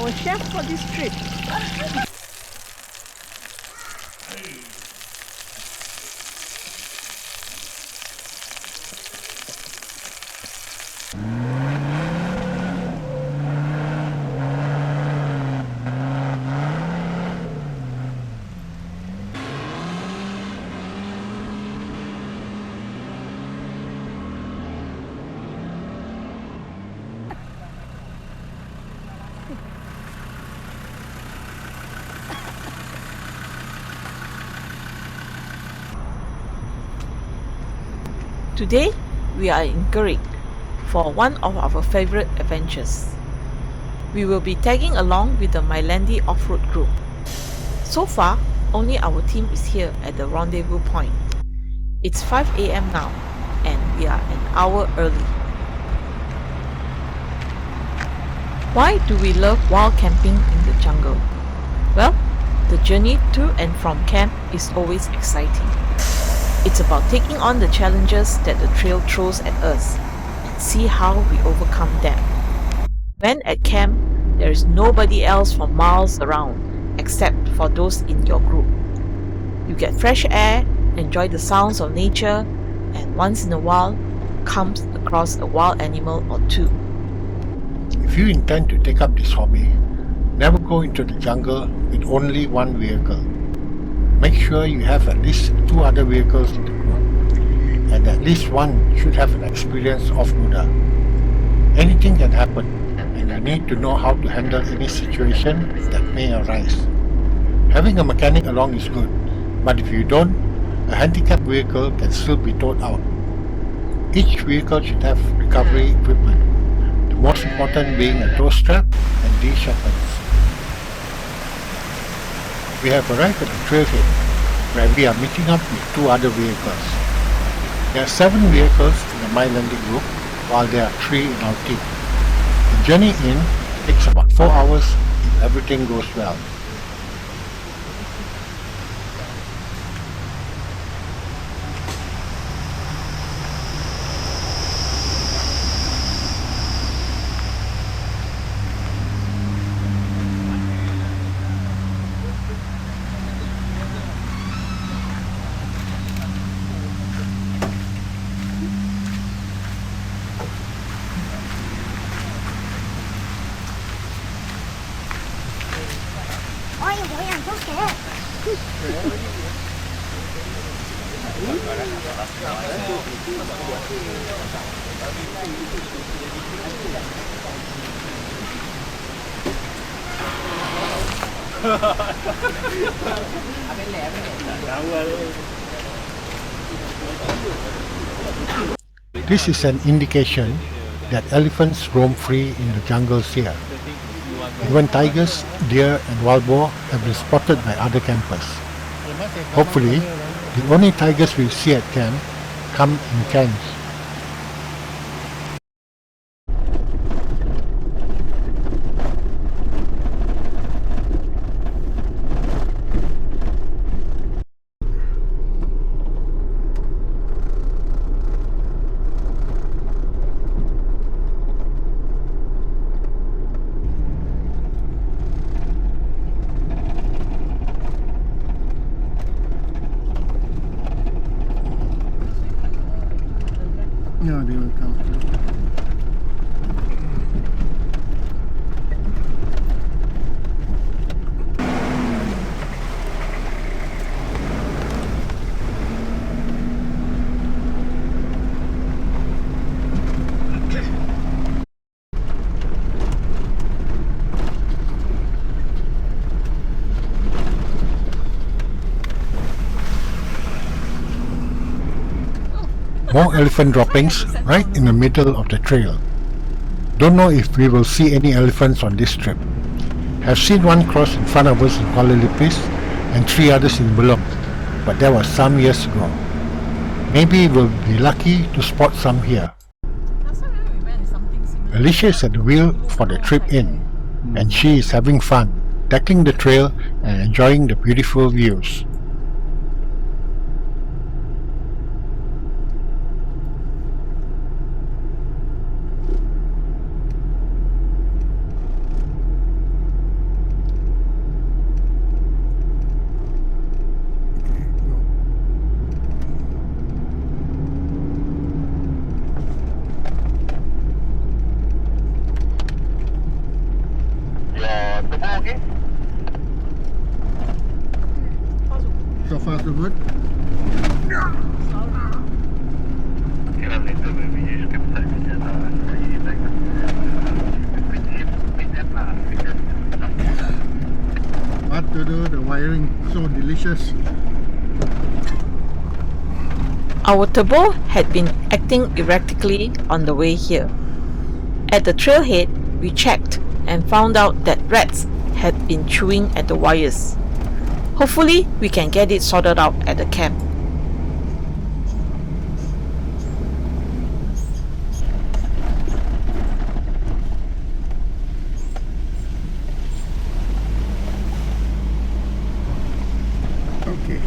our chef for this trip. Today, we are in Gerik for one of our favorite adventures. We will be tagging along with the Mylandy off-road group. So far, only our team is here at the rendezvous point. It's 5 AM now, and we are an hour early. Why do we love wild camping in the jungle? Well, the journey to and from camp is always exciting. It's about taking on the challenges that the trail throws at us and see how we overcome them. When at camp, there is nobody else for miles around except for those in your group. You get fresh air, enjoy the sounds of nature, and once in a while, comes across a wild animal or two. If you intend to take up this hobby, never go into the jungle with only one vehicle. Make sure you have at least 2 other vehicles in the group, and at least one should have an experience off-roader. Anything can happen, and you need to know how to handle any situation that may arise. Having a mechanic along is good, but if you don't, a handicapped vehicle can still be towed out. Each vehicle should have recovery equipment, the most important being a tow strap and D-shuttles. We have arrived at the trailhead, where we are meeting up with 2 other vehicles. There are 7 vehicles in the Mylandy group, while there are 3 in our team. The journey in takes about 4 hours if everything goes well. This is an indication that elephants roam free in the jungles here. Even tigers, deer and wild boar have been spotted by other campers. Hopefully, the only tigers we see at camp come in cans. Yeah, they will come. More elephant droppings right in the middle of the trail. Don't know if we will see any elephants on this trip. Have seen one cross in front of us in Kuala Lumpur and 3 others in Belum, but that was some years ago. Maybe we'll be lucky to spot some here. Alicia is at the wheel for the trip in, and she is having fun, tackling the trail and enjoying the beautiful views. firing, so delicious. Our turbo had been acting erratically on the way here. At the trailhead, we checked and found out that rats had been chewing at the wires. Hopefully, we can get it sorted out at the camp. Okay.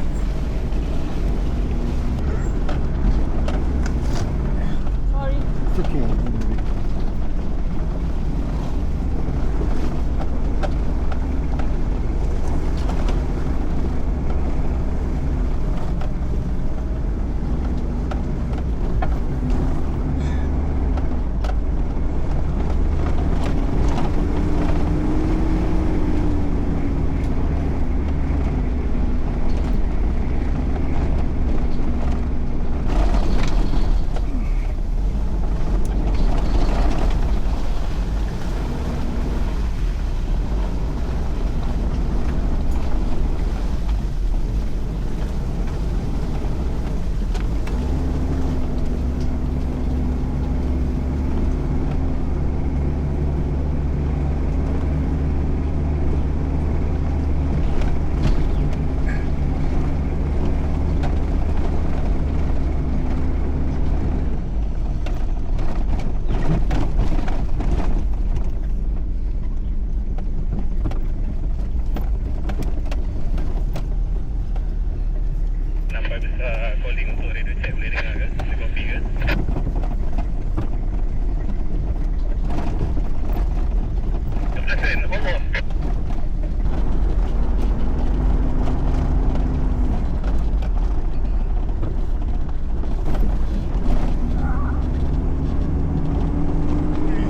Sorry. It's okay.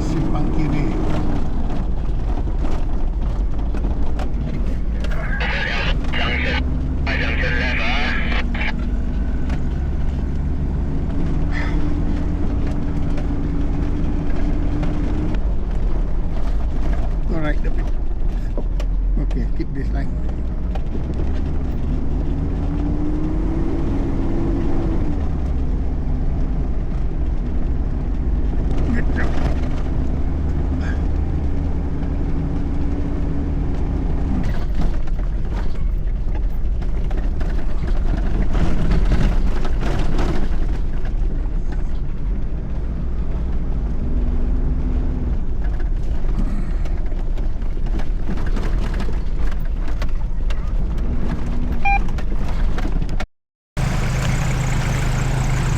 Simpang kiri. Alright, okay, keep this line. Good job.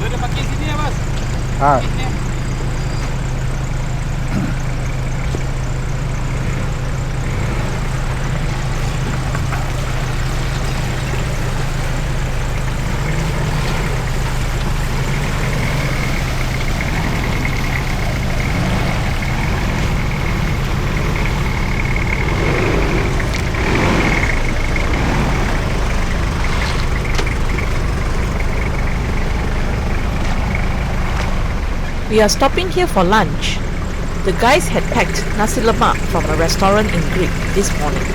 Udah pakai sini ya, Mas. Ah, Ini. We are stopping here for lunch. The guys had packed nasi lemak from a restaurant in Gerik this morning.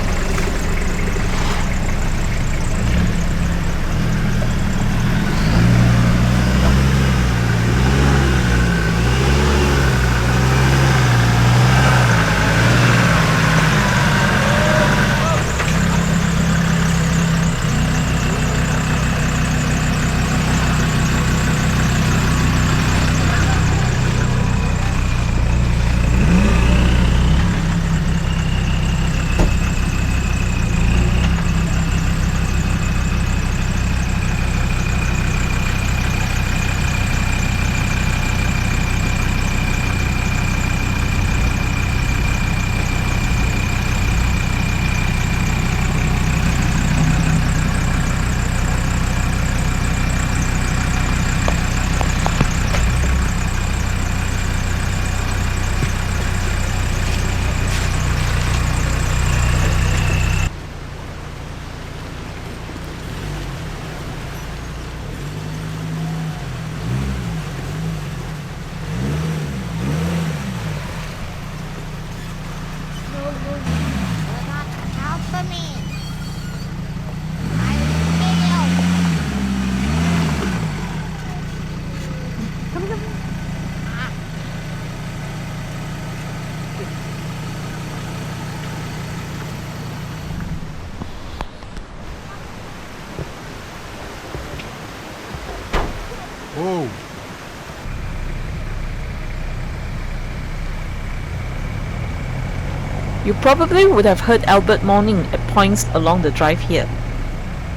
You probably would have heard Albert moaning at points along the drive here.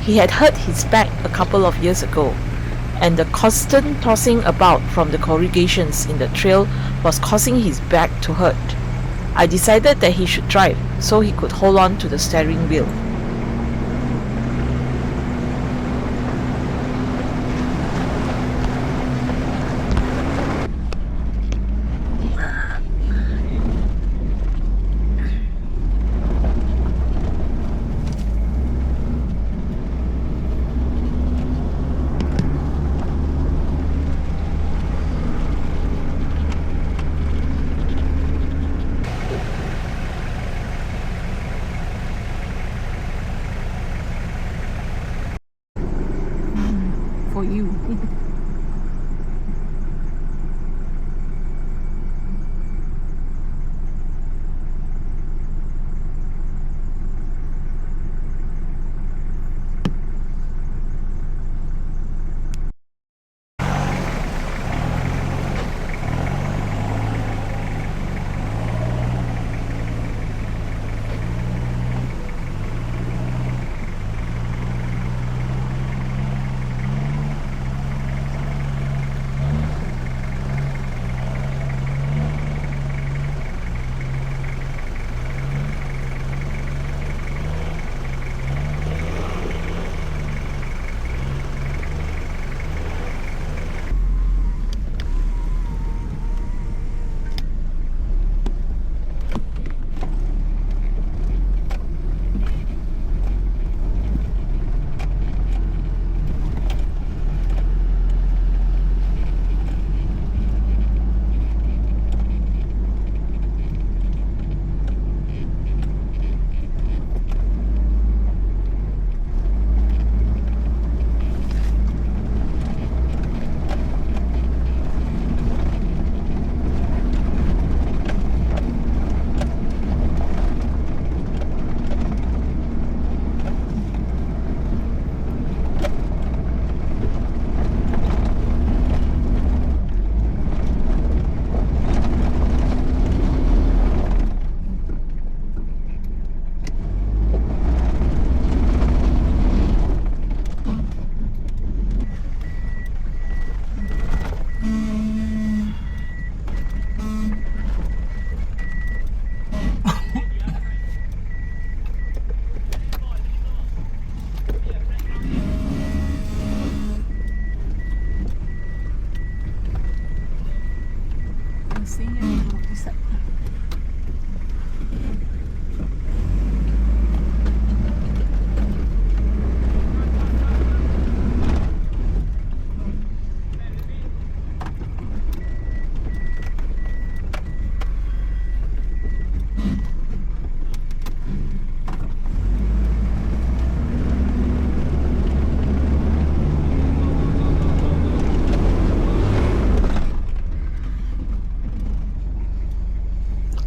He had hurt his back a couple of years ago, and the constant tossing about from the corrugations in the trail was causing his back to hurt. I decided that he should drive so he could hold on to the steering wheel. For you.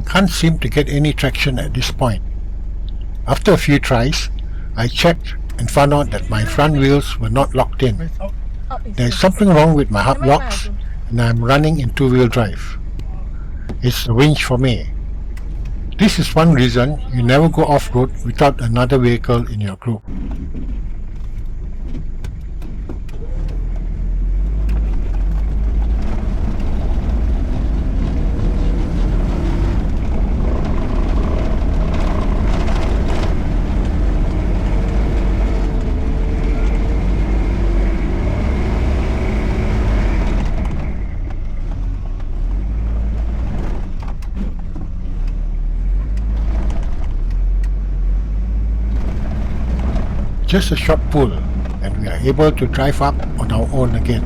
Can't seem to get any traction at this point. After a few tries, I checked and found out that my front wheels were not locked in. There's something wrong with my hub locks and I'm running in two-wheel drive. It's a winch for me. This is one reason you never go off-road without another vehicle in your group. Just a short pull and we are able to drive up on our own again.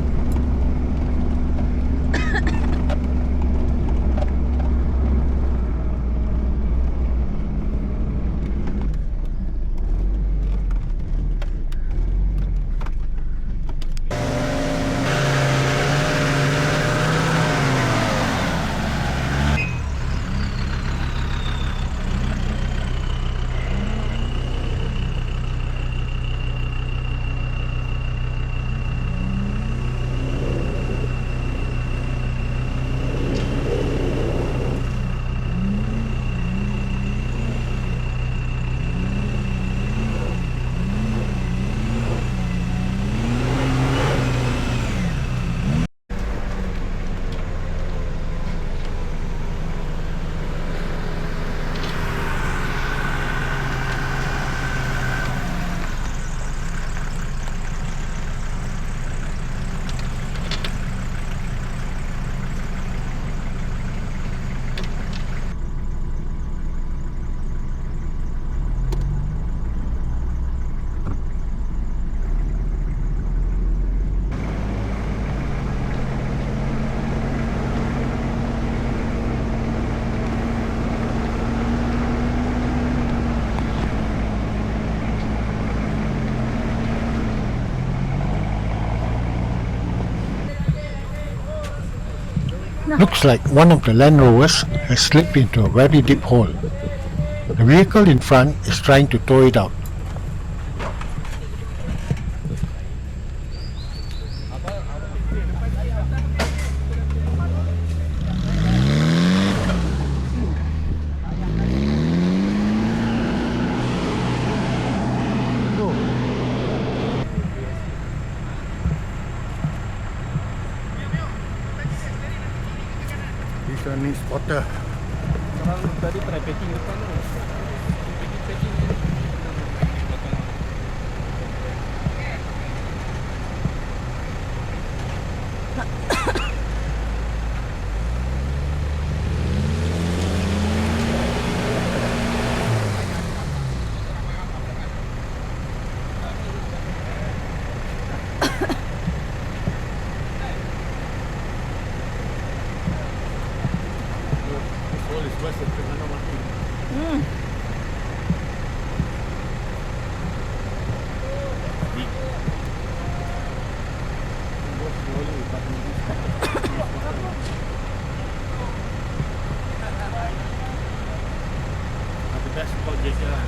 Looks like one of the Land Rovers has slipped into a very deep hole. The vehicle in front is trying to tow it out. This one is spotter. Orang tadi try packing depan tu. Packing ni. All is west of Tengah mati. Deep. Go slowly, but the best call Gerik lah.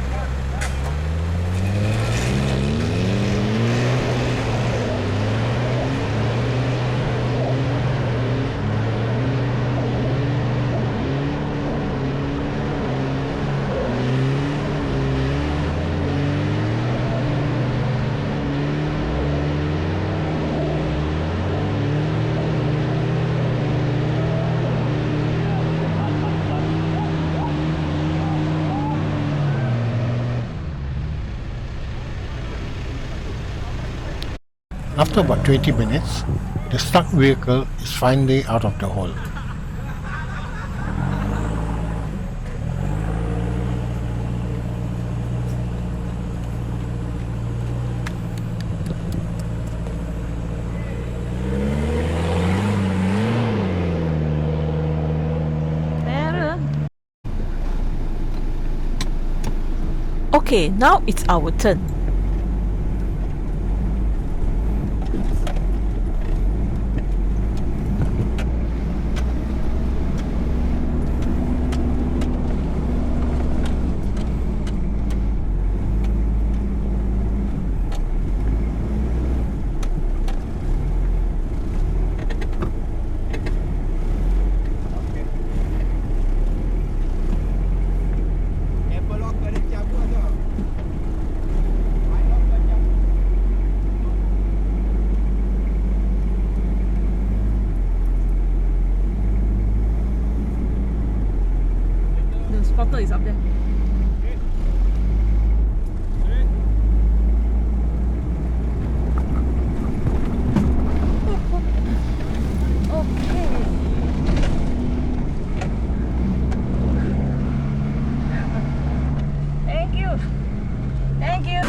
After about 20 minutes, the stuck vehicle is finally out of the hole. Okay, now it's our turn. The spotter is up there. Thank you. Thank you.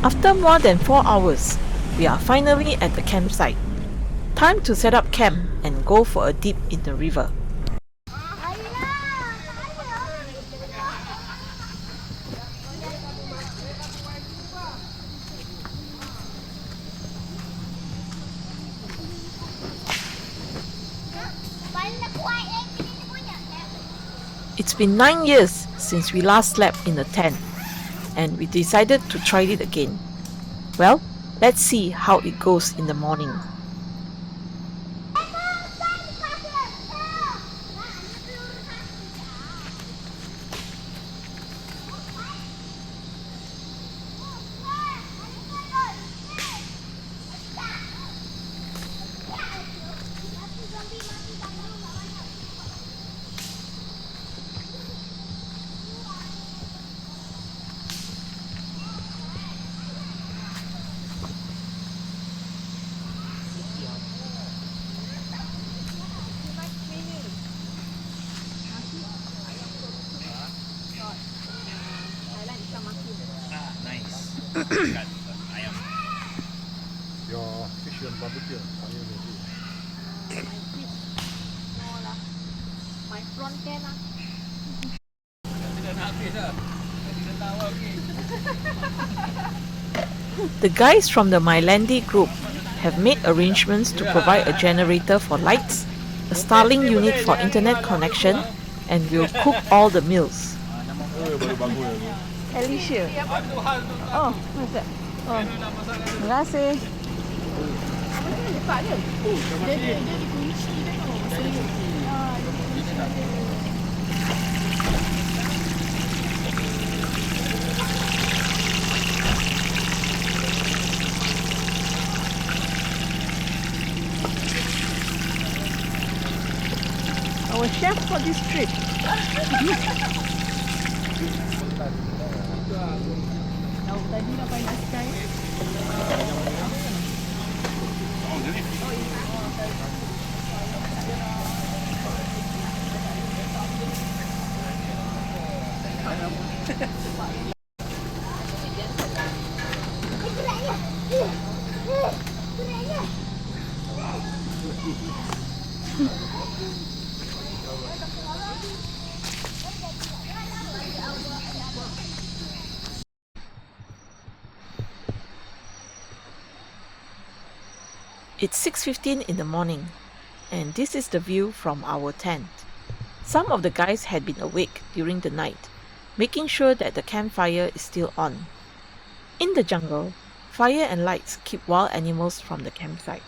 After more than 4 hours, we are finally at the campsite. Time to set up camp and go for a dip in the river. It's been 9 years since we last slept in a tent, and we decided to try it again. Well, let's see how it goes in the morning. Your fish and barbecue. Are you ready? My front can ah. Tidak nak habis dah. Tidak tahu lagi. The guys from the Mylandi group have made arrangements to provide a generator for lights, a Starlink unit for internet connection, and will cook all the meals. Alicia. Oh, what's that? Oh, terima kasih. Our chef for this trip. Tadi nak pakai nasi kain. It's 6:15 in the morning, and this is the view from our tent. Some of the guys had been awake during the night, making sure that the campfire is still on. In the jungle, fire and lights keep wild animals from the campsite.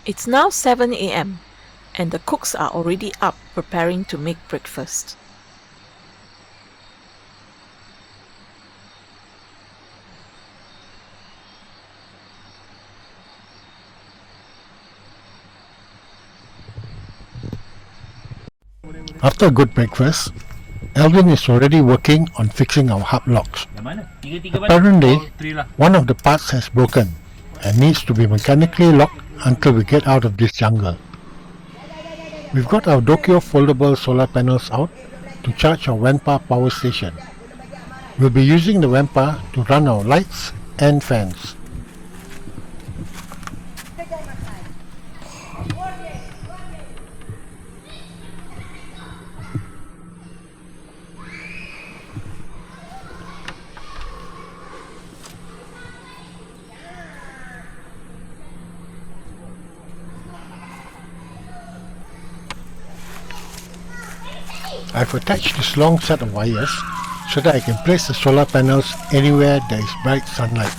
It's now 7 a.m. and the cooks are already up preparing to make breakfast. After a good breakfast, Alvin is already working on fixing our hub locks. Yang mana? Tiga-tiga balik? Apparently, Oh, three lah. one of the parts has broken and needs to be mechanically locked until we get out of this jungle. We've got our Dokyo foldable solar panels out to charge our Wampa power station. We'll be using the Wampa to run our lights and fans. I've attached this long set of wires so that I can place the solar panels anywhere there is bright sunlight.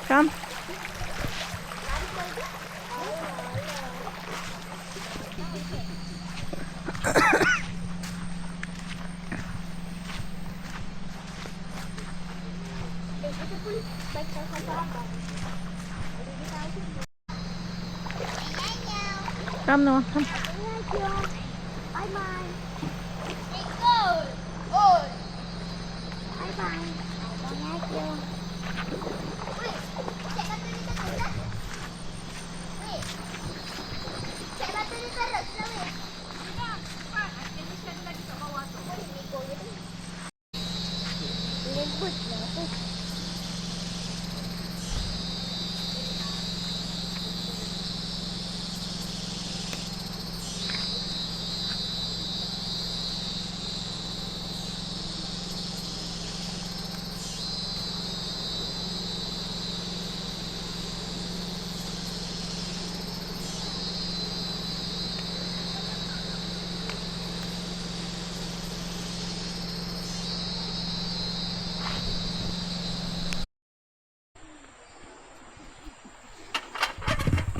Come. Come Noah, come.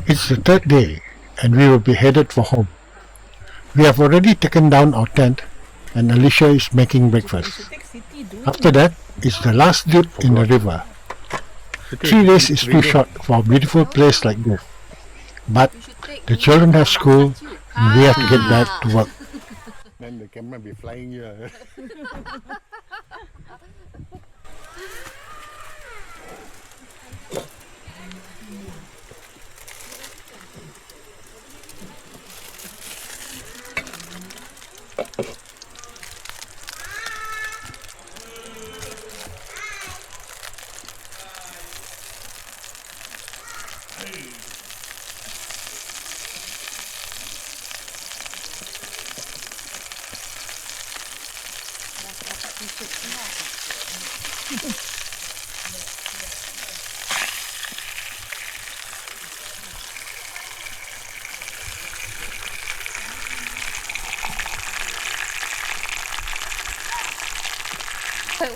It's the third day, and we will be headed for home. We have already taken down our tent, and Alicia is making breakfast. After that, it's the last dip in the river. 3 days is too short for a beautiful place like this. But the children have school, and we have to get back to work. Then the camera be flying here.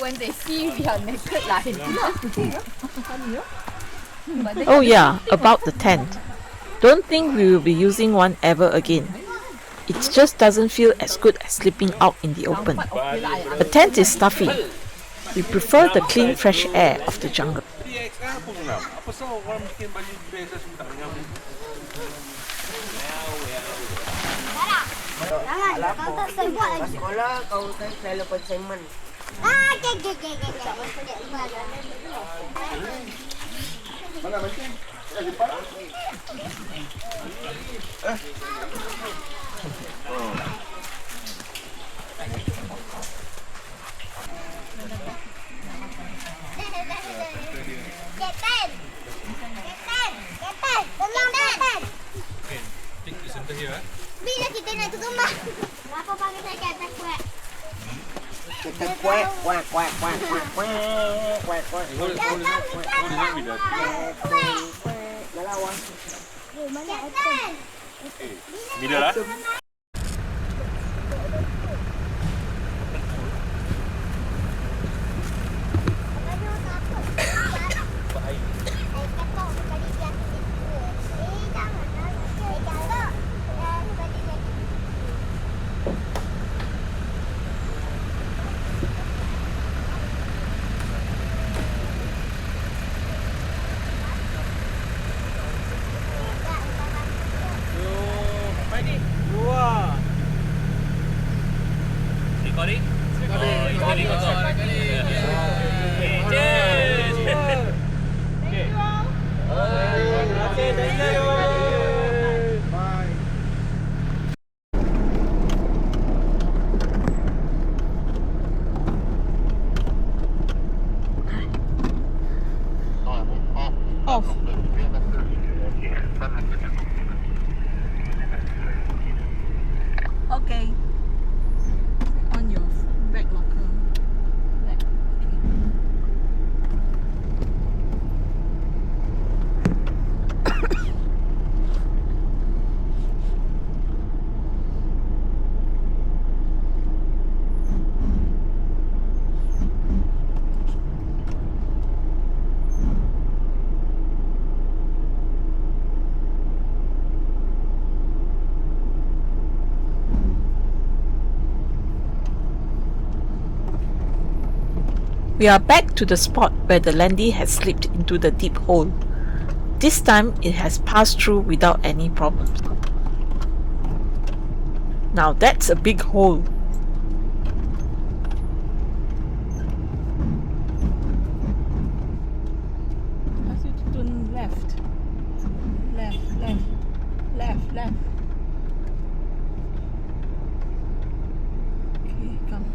When they see we are naked, like, Oh yeah, about the tent. Don't think we will be using one ever again. It just doesn't feel as good as sleeping out in the open. A tent is stuffy. We prefer the clean fresh air of the jungle. Bila kita nak tu rumah? Apa panggil saya kata kuat? Quack, quack, quack, quack, quack, quack, quack, Bila lah? We are back to the spot where the Landy has slipped into the deep hole. This time it has passed through without any problems. Now that's a big hole. Ask you to turn left. Left. Okay, come.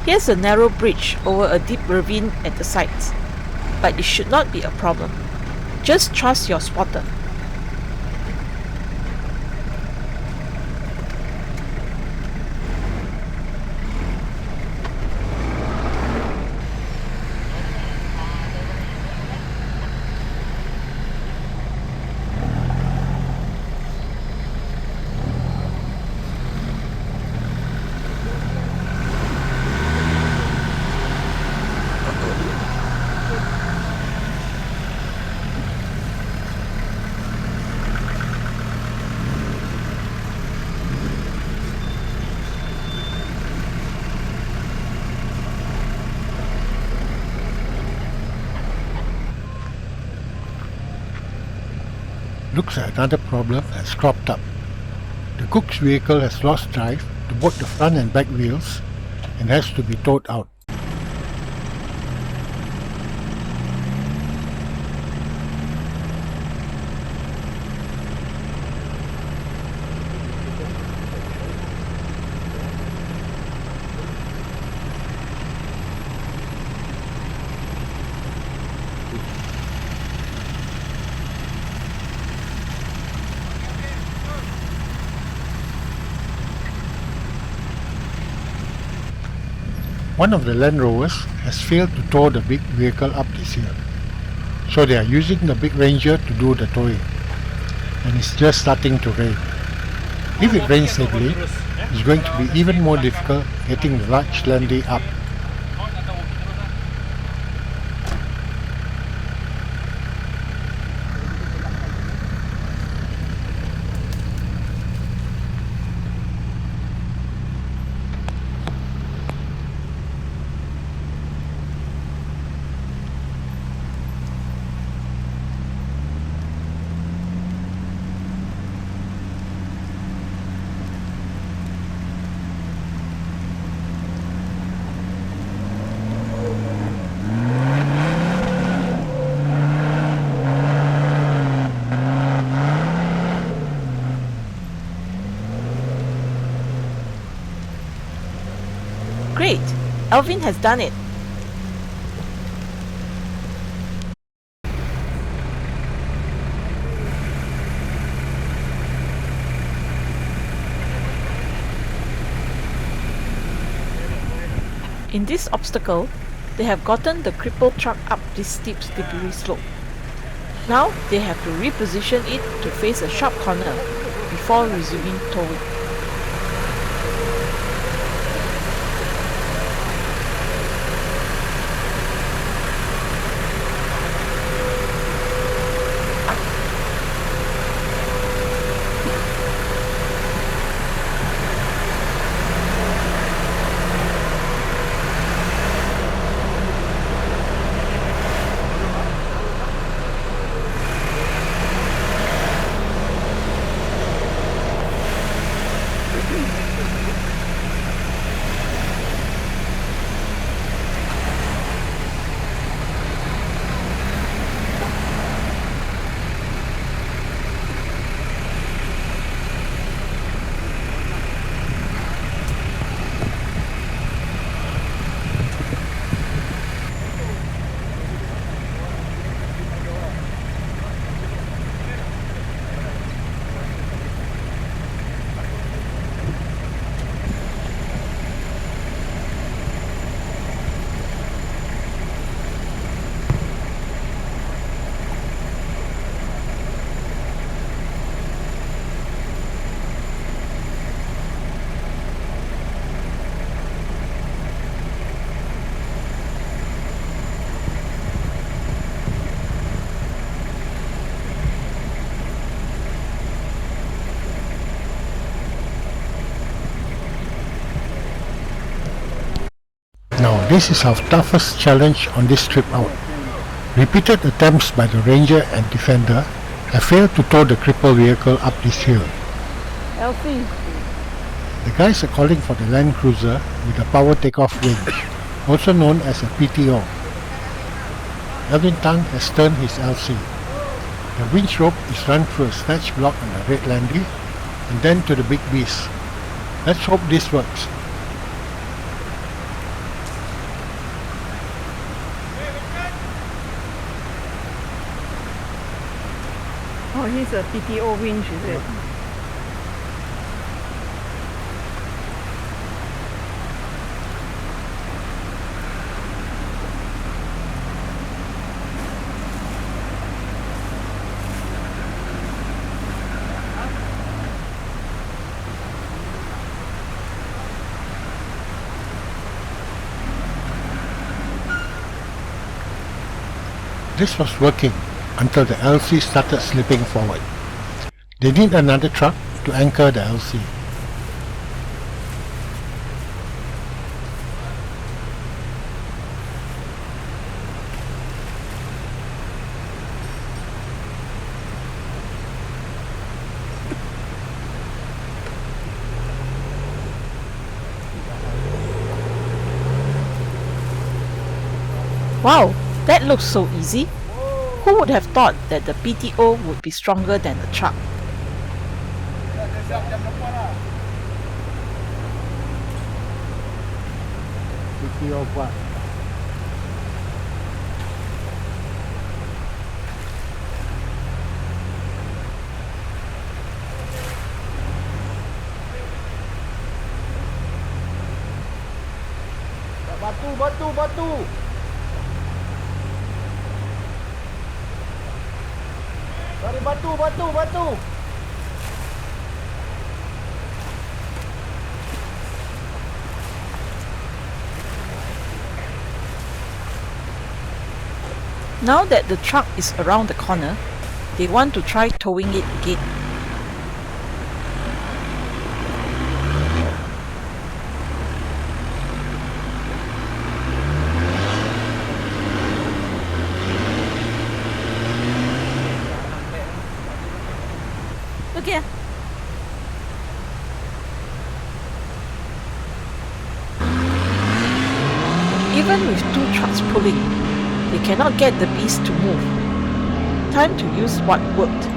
Here's a narrow bridge over a deep ravine at the sides, but it should not be a problem. Just trust your spotter. Looks like another problem has cropped up. The cook's vehicle has lost drive to both the front and back wheels and has to be towed out. One of the Land Rovers has failed to tow the big vehicle up this hill, so they are using the big Ranger to do the towing, and it's just starting to rain. If it rains heavily, it's going to be even more difficult getting the large Landy up. Great! Alvin has done it. In this obstacle, they have gotten the crippled truck up this steep slippery slope. Now they have to reposition it to face a sharp corner before resuming towing. Now this is our toughest challenge on this trip out. Repeated attempts by the ranger and defender have failed to tow the crippled vehicle up this hill. Elsie. The guys are calling for the Land Cruiser with a power takeoff winch, also known as a PTO. Alvin Tang has turned his LC. The winch rope is run through a snatch block on the Red Landy and then to the Big Beast. Let's hope this works. Oh, he's a PTO winch, is it? This was working until the LC started slipping forward. They need another truck to anchor the LC. Wow, that looks so easy. Who would have thought that the PTO would be stronger than the truck? PTO what? Batu. Cari batu. Now that the truck is around the corner, they want to try towing it again. Look here. Even with two trucks pulling, they cannot get the beast to move. Time to use what worked.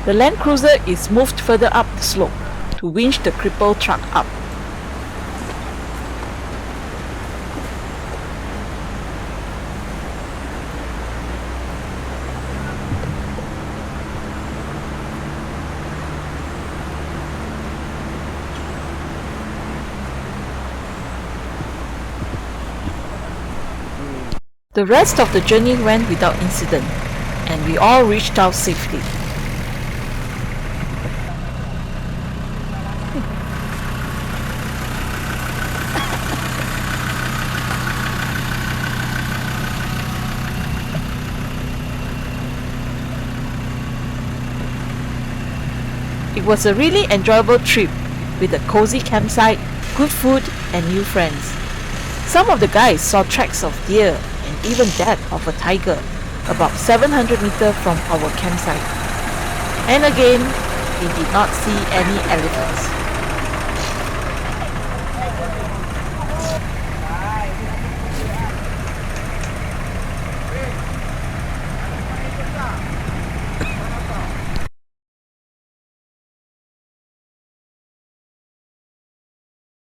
The Land Cruiser is moved further up the slope to winch the crippled truck up. The rest of the journey went without incident, and we all reached out safely. It was a really enjoyable trip with a cozy campsite, good food and new friends. Some of the guys saw tracks of deer and even that of a tiger about 700 meters from our campsite. And again, we did not see any elephants.